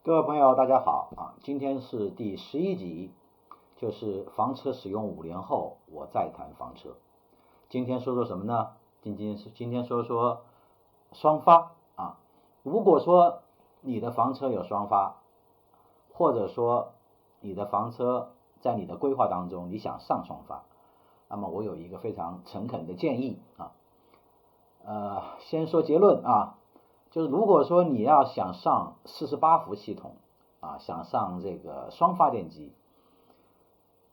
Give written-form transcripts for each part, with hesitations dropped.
各位朋友，大家好啊！今天是第11集，就是房车使用5年后，我再谈房车。今天说说什么呢？今天说说双发啊。如果说你的房车有双发，或者说你的房车在你的规划当中你想上双发，那么我有一个非常诚恳的建议啊。先说结论啊，就是如果说你要想上48伏系统啊，想上这个双发电机，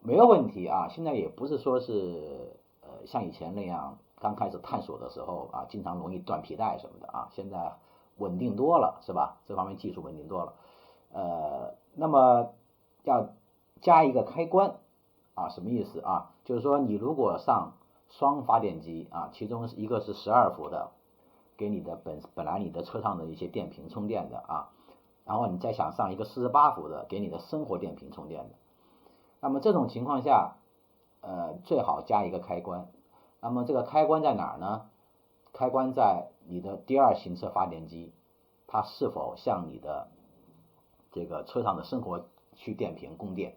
没有问题啊。现在也不是说是像以前那样刚开始探索的时候啊，经常容易断皮带什么的啊，现在稳定多了是吧？这方面技术稳定多了。那么要加一个开关啊，什么意思啊？就是说你如果上双发电机啊，其中一个是12伏的，给你的本来你的车上的一些电瓶充电的啊，然后你再想上一个48伏的，给你的生活电瓶充电的。那么这种情况下，最好加一个开关。那么这个开关在哪儿呢？开关在你的第二行车发电机，它是否向你的这个车上的生活区电瓶供电，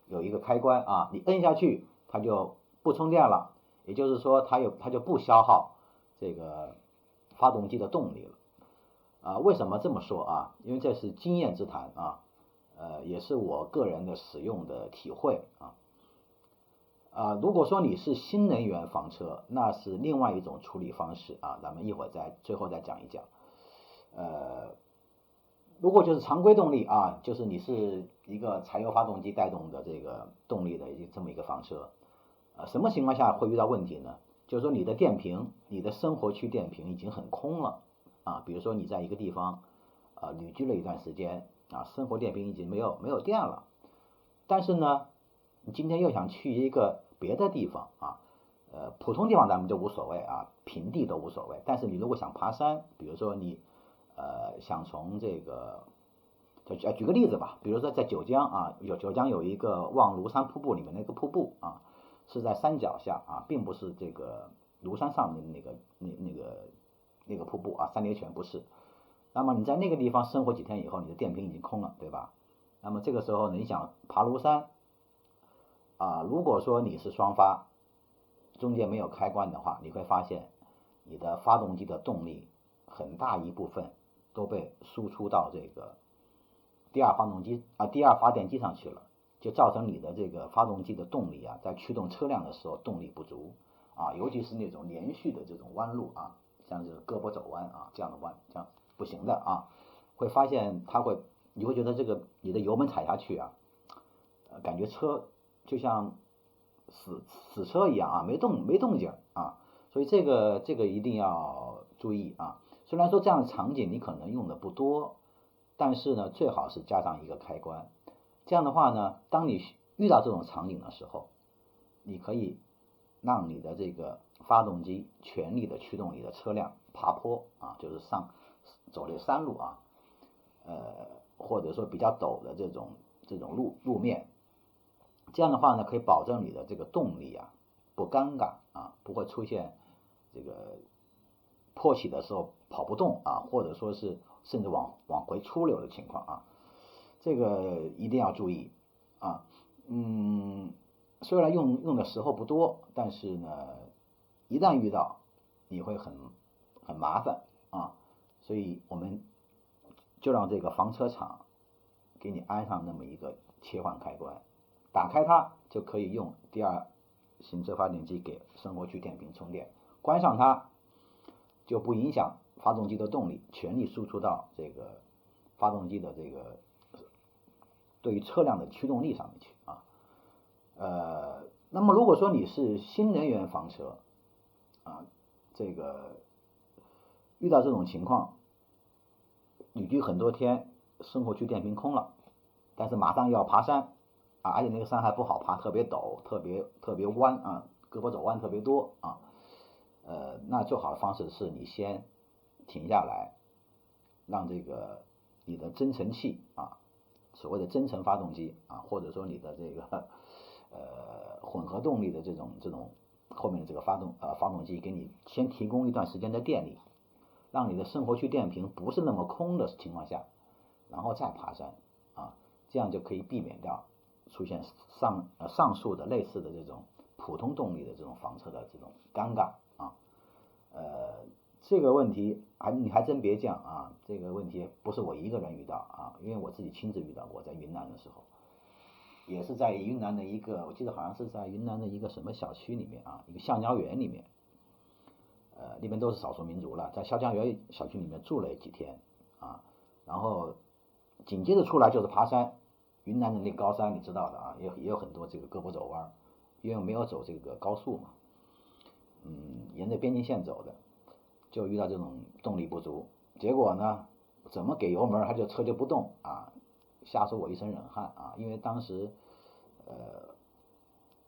有一个开关啊，你摁下去，它就不充电了，也就是说它就不消耗这个发动机的动力了。为什么这么说啊？因为这是经验之谈啊，也是我个人的使用的体会啊。如果说你是新能源房车，那是另外一种处理方式啊，咱们一会儿最后再讲一讲。如果就是常规动力啊，就是你是一个柴油发动机带动的这个动力的这么一个房车，什么情况下会遇到问题呢？就是说你的电瓶，你的生活区电瓶已经很空了啊，比如说你在一个地方旅居了一段时间啊，生活电瓶已经没有电了，但是呢，你今天又想去一个别的地方啊，普通地方咱们就无所谓啊，平地都无所谓，但是你如果想爬山，比如说你想从这个举个例子吧，比如说在九江啊，九江有一个望庐山瀑布里面那个瀑布啊，是在山脚下啊，并不是这个庐山上面那个瀑布啊，三叠泉不是。那么你在那个地方生活几天以后，你的电瓶已经空了，对吧？那么这个时候呢，你想爬庐山啊，如果说你是双发，中间没有开关的话，你会发现你的发动机的动力很大一部分都被输出到这个第二发电机上去了，就造成你的这个发动机的动力啊，在驱动车辆的时候动力不足啊，尤其是那种连续的这种弯路啊，像是胳膊肘弯啊这样的弯，这样不行的啊，会发现你会觉得这个你的油门踩下去啊，感觉车就像死车一样啊，没动静啊，所以这个一定要注意啊。虽然说这样的场景你可能用的不多，但是呢，最好是加上一个开关。这样的话呢，当你遇到这种场景的时候，你可以让你的这个发动机全力的驱动你的车辆爬坡啊，就是走这山路啊，或者说比较陡的这种路面。这样的话呢，可以保证你的这个动力啊不尴尬啊，不会出现这个坡起的时候跑不动啊，或者说是甚至往回出溜的情况啊，这个一定要注意啊。虽然用的时候不多，但是呢，一旦遇到，你会很麻烦啊，所以我们就让这个房车厂给你安上那么一个切换开关，打开它就可以用第二行车发电机给生活区电瓶充电，关上它就不影响发动机的动力，全力输出到这个发动机的这个对于车辆的驱动力上面去啊。那么如果说你是新能源房车啊，这个遇到这种情况，旅居很多天，生活区电瓶空了，但是马上要爬山啊，而且那个山还不好爬，特别陡，特别弯啊，胳膊肘弯特别多啊。那最好的方式是你先停下来，让这个你的增程器啊，所谓的增程发动机啊，或者说你的这个混合动力的这种后面的这个发动机给你先提供一段时间的电力，让你的生活区电瓶不是那么空的情况下，然后再爬山啊，这样就可以避免掉出现上述的类似的这种普通动力的这种房车的这种尴尬啊。这个问题你还真别讲啊，这个问题不是我一个人遇到啊，因为我自己亲自遇到过，在云南的时候，也是在云南的一个，我记得好像是在云南的一个什么小区里面啊，一个橡胶园里面，里面都是少数民族了，在橡胶园小区里面住了几天啊，然后紧接着出来就是爬山，云南的那高山你知道的啊，也有很多这个胳膊肘弯，因为没有走这个高速嘛，沿着边境线走的，就遇到这种动力不足，结果呢，怎么给油门，车就不动啊，吓出我一身冷汗啊！因为当时，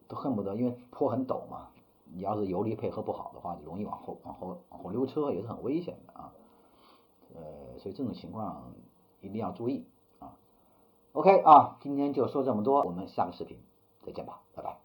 都恨不得，因为坡很陡嘛，你要是油离配合不好的话，就容易往后溜车，也是很危险的啊。所以这种情况一定要注意啊。OK 啊，今天就说这么多，我们下个视频再见吧，拜拜。